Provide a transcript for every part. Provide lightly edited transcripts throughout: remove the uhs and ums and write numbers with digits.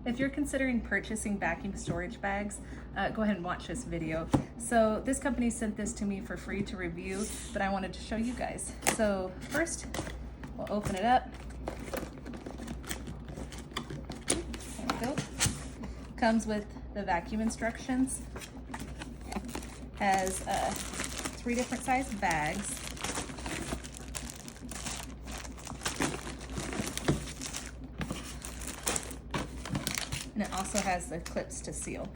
If you're considering purchasing vacuum storage bags, go ahead and watch this video. So this company sent this to me for free to review, but I wanted to show you guys. So first, we'll open it up. There we go. Comes with the vacuum instructions. Has 3 different size bags. And it also has the clips to seal.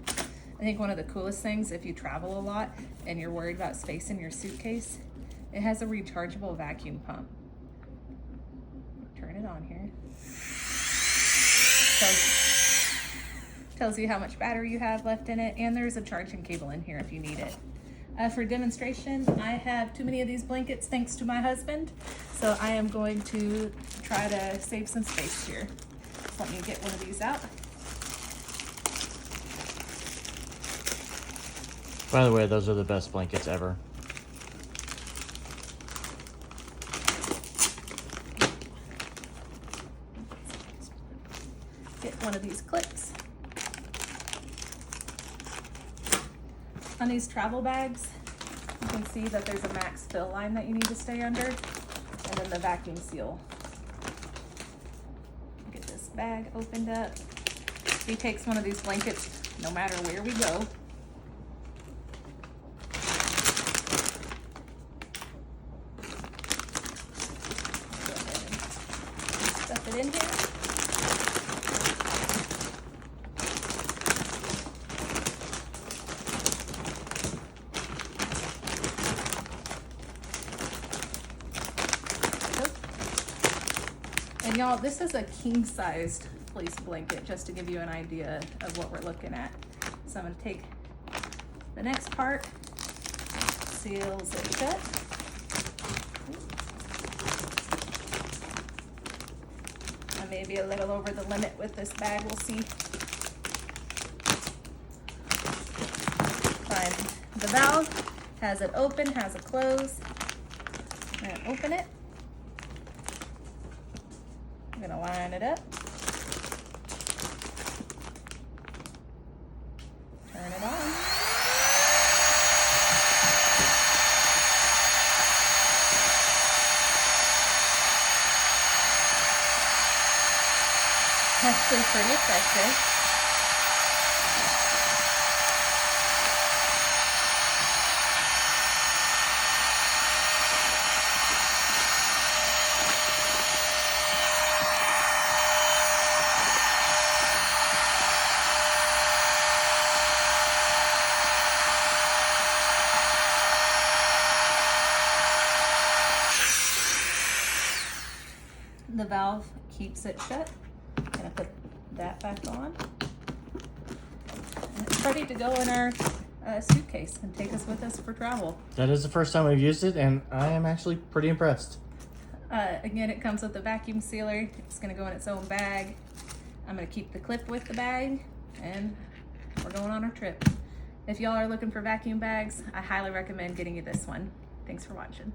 I think one of the coolest things, if you travel a lot and you're worried about space in your suitcase, it has a rechargeable vacuum pump. Turn it on here. So, tells you how much battery you have left in it, and there's a charging cable in here if you need it. For demonstration, I have too many of these blankets thanks to my husband, so I am going to try to save some space here. So let me get one of these out. By the way, those are the best blankets ever. Get one of these clips. On these travel bags, you can see that there's a max fill line that you need to stay under, and then the vacuum seal. Get this bag opened up. He takes one of these blankets no matter where we go. Stuff it in here. And y'all, this is a king-sized fleece blanket, just to give you an idea of what we're looking at. So I'm gonna take the next part, seals it shut. I may be a little over the limit with this bag, we'll see. Fine. The valve has it open, has a close. And open it. I'm gonna line it up. Turn it on. Actually pretty effective. The valve keeps it shut. I'm gonna put that back on. And it's ready to go in our suitcase and take us with us for travel. That is the first time I've used it, and I am actually pretty impressed. Again, it comes with a vacuum sealer. It's gonna go in its own bag. I'm gonna keep the clip with the bag, and we're going on our trip. If y'all are looking for vacuum bags, I highly recommend getting you this one. Thanks for watching.